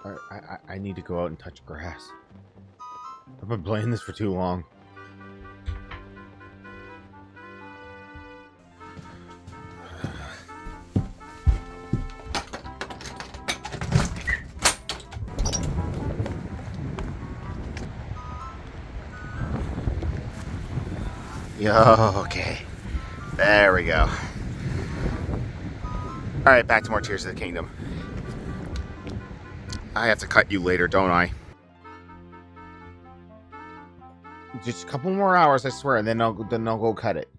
I need to go out and touch grass. I've been playing this for too long. Okay. There we go. Alright, back to more Tears of the Kingdom. I have to cut you later, don't I? Just a couple more hours, I swear, and then I'll go cut it.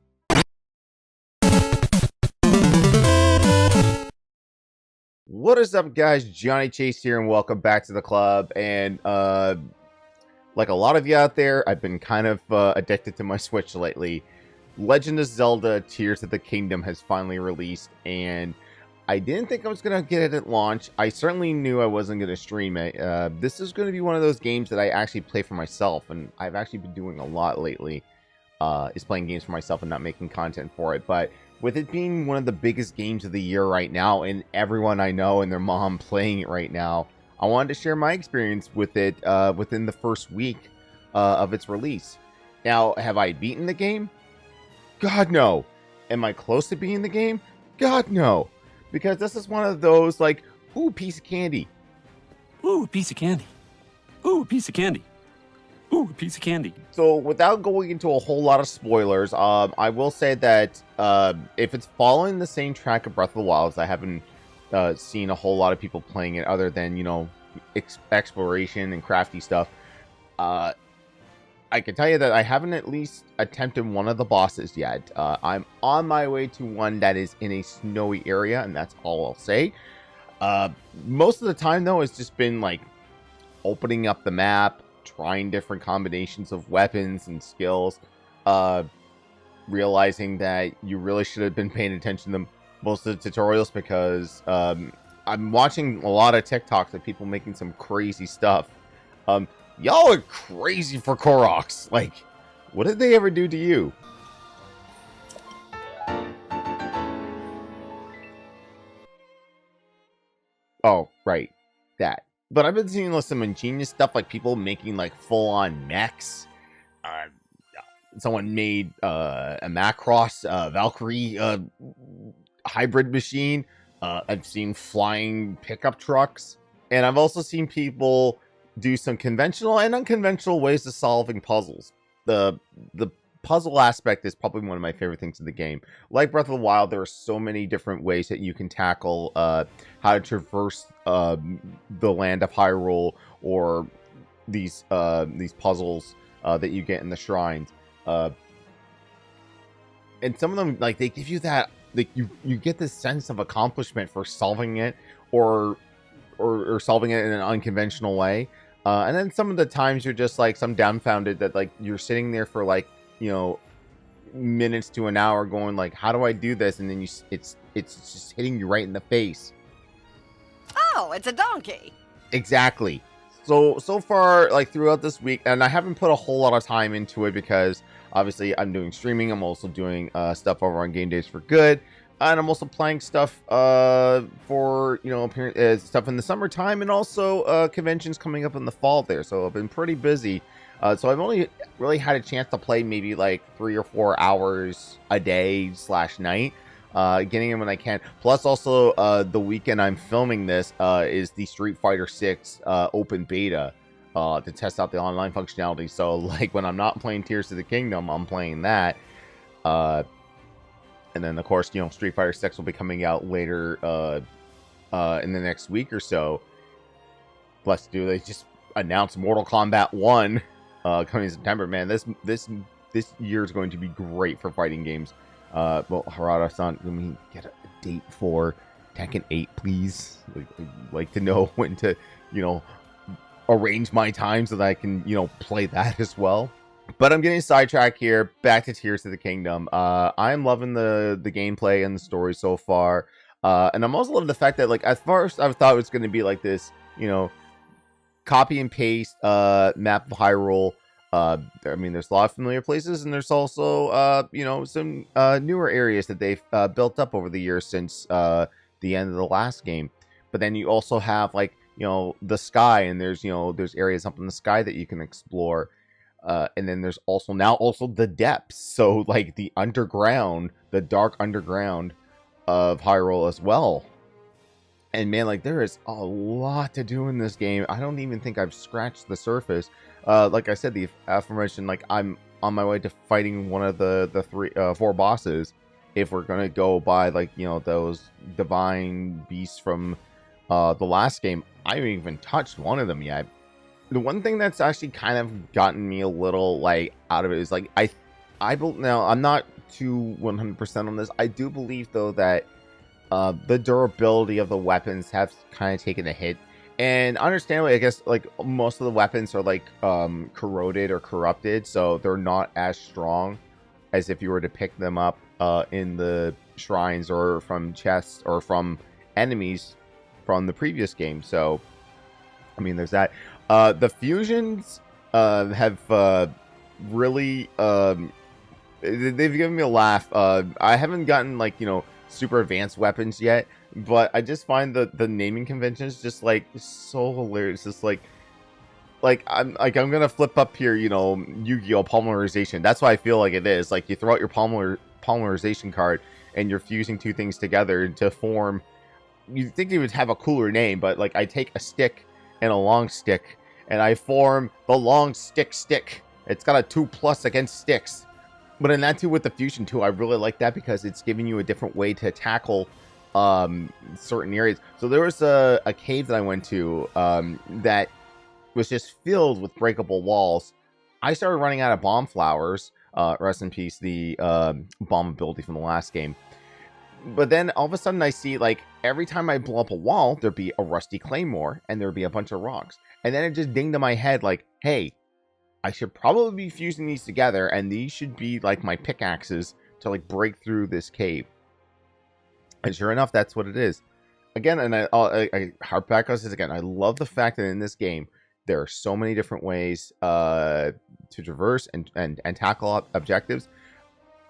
What is up, guys? Johnny Chase here, and welcome back to the club. And like a lot of you out there, I've been kind of addicted to my Switch lately. Legend of Zelda Tears of the Kingdom has finally released, and I didn't think I was going to get it at launch. I certainly knew I wasn't going to stream it. This is going to be one of those games that I actually play for myself, and I've actually been doing a lot lately, is playing games for myself and not making content for it. But with it being one of the biggest games of the year right now, and everyone I know and their mom playing it right now, I wanted to share my experience with it within the first week of its release. Now, have I beaten the game? God, no. Am I close to beating the game? God, no. Because this is one of those, like, ooh, piece of candy. Ooh, piece of candy. Ooh, piece of candy. Ooh, piece of candy. So, without going into a whole lot of spoilers, I will say that if it's following the same track of Breath of the Wild, as I haven't seen a whole lot of people playing it other than, you know, exploration and crafty stuff, I can tell you that I haven't at least attempted one of the bosses yet. I'm on my way to one that is in a snowy area, and that's all I'll say. Most of the time, though, it's just been like opening up the map, trying different combinations of weapons and skills, realizing that you really should have been paying attention to most of the tutorials, because I'm watching a lot of TikToks of people making some crazy stuff. Y'all are crazy for Koroks. Like, what did they ever do to you? Oh, right. That. But I've been seeing some ingenious stuff, like people making like full-on mechs. Someone made a Macross Valkyrie hybrid machine. I've seen flying pickup trucks. And I've also seen people do some conventional and unconventional ways of solving puzzles. The puzzle aspect is probably one of my favorite things in the game. Like Breath of the Wild, there are so many different ways that you can tackle how to traverse the land of Hyrule, or these puzzles that you get in the shrines. And some of them, like, they give you that, like, you get this sense of accomplishment for solving it, or solving it in an unconventional way. And then some of the times you're just like some dumbfounded that, like, you're sitting there for like, you know, minutes to an hour going like, how do I do this? And then it's just hitting you right in the face. Oh, it's a donkey. Exactly. So far, like, throughout this week, and I haven't put a whole lot of time into it because obviously I'm doing streaming. I'm also doing stuff over on Game Days for Good. And I'm also playing stuff for, you know, stuff in the summertime, and also conventions coming up in the fall there. So I've been pretty busy. So I've only really had a chance to play maybe like 3 or 4 hours a day / night, getting in when I can. Plus, also the weekend I'm filming this is the Street Fighter 6 open beta to test out the online functionality. So, like, when I'm not playing Tears of the Kingdom, I'm playing that. And then, of course, you know, Street Fighter 6 will be coming out later in the next week or so. Plus, they just announced Mortal Kombat 1 coming in September. Man, this year is going to be great for fighting games. Well, Harada-san, let me get a date for Tekken 8, please. I'd like to know when to, you know, arrange my time so that I can, you know, play that as well. But I'm getting sidetracked here. Back to Tears of the Kingdom. I'm loving the gameplay and the story so far. And I'm also loving the fact that, like, at first I thought it was going to be like this, you know, copy and paste map of Hyrule. I mean, there's a lot of familiar places, and there's also, you know, some newer areas that they've built up over the years since the end of the last game. But then you also have, like, the sky, and there's areas up in the sky that you can explore. And then there's also the depths, so like the dark underground of Hyrule as well. And man, like there is a lot to do in this game. I don't even think I've scratched the surface. Like I said, the aforementioned, like I'm on my way to fighting one of the four bosses. If we're gonna go by like those divine beasts from the last game, I haven't even touched one of them yet. The one thing that's actually kind of gotten me a little like out of it is like now I'm not too 100% on this. I do believe though that the durability of the weapons have kind of taken a hit, and understandably, I guess like most of the weapons are like corroded or corrupted, so they're not as strong as if you were to pick them up in the shrines or from chests or from enemies from the previous game. So I mean, there's that. The fusions have really they've given me a laugh. I haven't gotten like super advanced weapons yet, but I just find the naming conventions just like so hilarious. Just like I'm gonna flip up here, Yu-Gi-Oh! Polymerization. That's why I feel like it is. Like you throw out your polymerization card and you're fusing two things together to form. You think you would have a cooler name, but like I take a stick and a long stick and I form the long stick. It's got a 2+ against sticks. But in that too, with the fusion too, I really like that because it's giving you a different way to tackle certain areas. So there was a cave that I went to that was just filled with breakable walls. I started running out of bomb flowers. Rest in peace, the bomb ability from the last game. But then all of a sudden I see like every time I blow up a wall, there'd be a rusty claymore and there'd be a bunch of rocks. And then it just dinged in my head like, hey, I should probably be fusing these together, and these should be like my pickaxes to like break through this cave. And sure enough, that's what it is. Again, and I harp back on this again. I love the fact that in this game there are so many different ways to traverse and tackle objectives.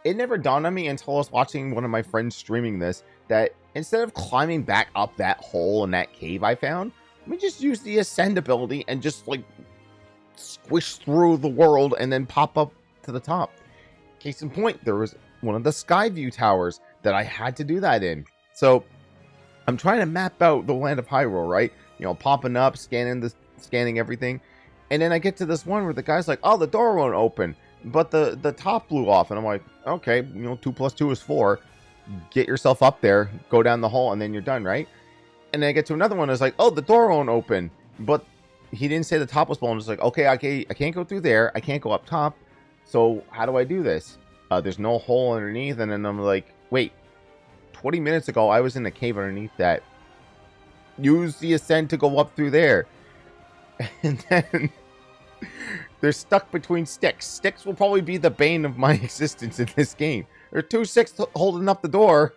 It never dawned on me until I was watching one of my friends streaming this that instead of climbing back up that hole in that cave I found, let me just use the ascend ability and just like squish through the world and then pop up to the top. Case in point, there was one of the Skyview towers that I had to do that in. So I'm trying to map out the land of Hyrule, right? Popping up, scanning everything. And then I get to this one where the guy's like, oh, the door won't open. But the top blew off, and I'm like, okay, 2 + 2 is 4. Get yourself up there, go down the hole, and then you're done, right? And then I get to another one. It's like, oh, the door won't open, but he didn't say the top was blown. It's like, okay, I can't go through there. I can't go up top. So how do I do this? There's no hole underneath, and then I'm like, wait, 20 minutes ago I was in a cave underneath that. Use the ascent to go up through there, and then. They're stuck between sticks. Sticks will probably be the bane of my existence in this game. There are 2 sticks holding up the door.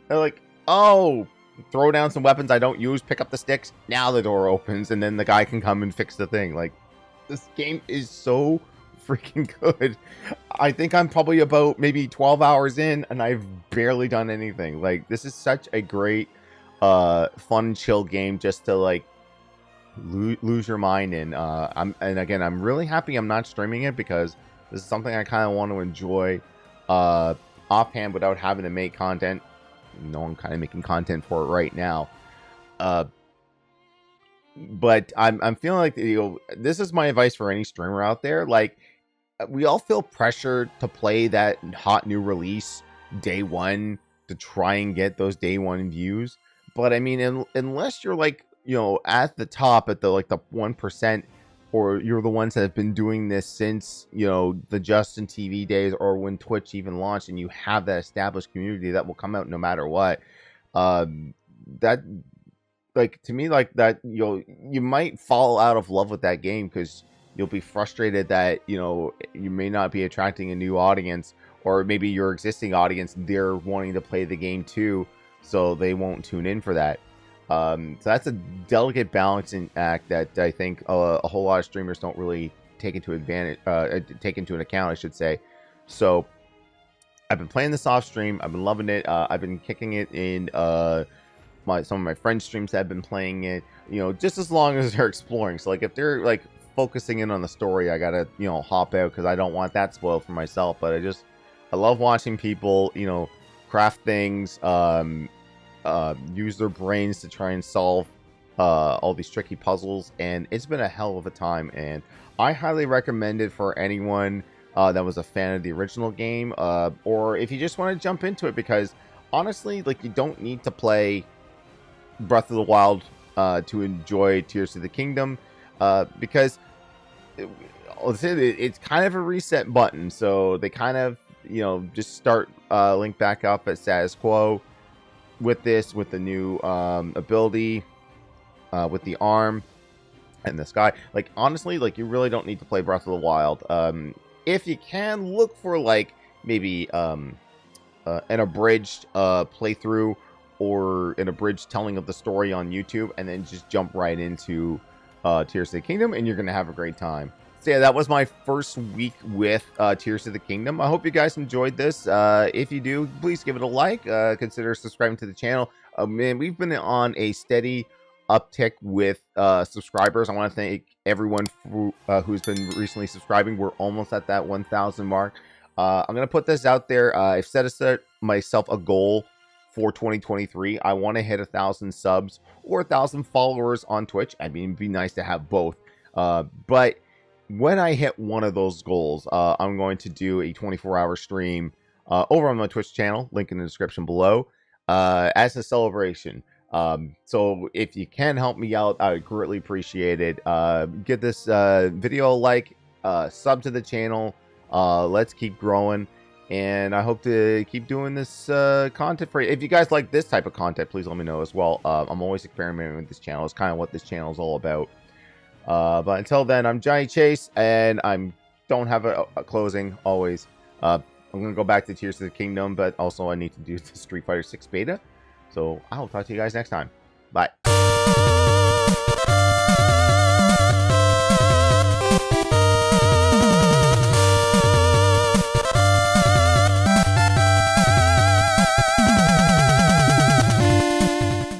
They're like, oh, throw down some weapons I don't use, pick up the sticks. Now the door opens, and then the guy can come and fix the thing. Like, this game is so freaking good. I think I'm probably about maybe 12 hours in, and I've barely done anything. Like, this is such a great, fun, chill game just to, like, lose your mind in. I'm really happy I'm not streaming it because this is something I kind of want to enjoy offhand without having to make content. I'm kind of making content for it right now, but I'm feeling like this is my advice for any streamer out there. Like, we all feel pressure to play that hot new release day one to try and get those day one views, but I mean, unless you're like at the top at the 1%, or you're the ones that have been doing this since the Justin TV days, or when Twitch even launched, and you have that established community that will come out no matter what, that, like, to me, like, that you might fall out of love with that game because you'll be frustrated that you may not be attracting a new audience, or maybe your existing audience, they're wanting to play the game too, so they won't tune in for that. So that's a delicate balancing act that I think a whole lot of streamers don't really take into account, I should say. So I've been playing this off stream. I've been loving it. I've been kicking it in some of my friends' streams have been playing it, you know, just as long as they're exploring. So like if they're like focusing in on the story, I gotta, you know, hop out because I don't want that spoiled for myself. But I love watching people, you know, craft things, use their brains to try and solve all these tricky puzzles, and it's been a hell of a time. And I highly recommend it for anyone that was a fan of the original game, or if you just want to jump into it, because honestly, like, you don't need to play Breath of the Wild to enjoy Tears of the Kingdom, because it's kind of a reset button. So they kind of, you know, just start Link back up at status quo with this, with the new ability, with the arm and the sky. Like, honestly, like, you really don't need to play Breath of the Wild. If you can, look for like maybe an abridged playthrough or an abridged telling of the story on YouTube, and then just jump right into Tears of the Kingdom, and you're gonna have a great time. So yeah, that was my first week with Tears of the Kingdom. I hope you guys enjoyed this. If you do, please give it a like. Consider subscribing to the channel. Man, we've been on a steady uptick with subscribers. I want to thank everyone who's been recently subscribing. We're almost at that 1,000 mark. I'm gonna put this out there. I've set myself a goal for 2023. I want to hit 1,000 subs or 1,000 followers on Twitch. I mean, it'd be nice to have both. But when I hit one of those goals, I'm going to do a 24-hour stream over on my Twitch channel, link in the description below, as a celebration. So if you can help me out, I would greatly appreciate it. Give this video a like, sub to the channel. Let's keep growing, and I hope to keep doing this content for you. If you guys like this type of content, please let me know as well. I'm always experimenting with this channel. It's kind of what this channel is all about. But until then, I'm Johnny Chase, and I don't have a closing always. I'm going to go back to Tears of the Kingdom, but also I need to do the Street Fighter 6 beta. So I'll talk to you guys next time. Bye.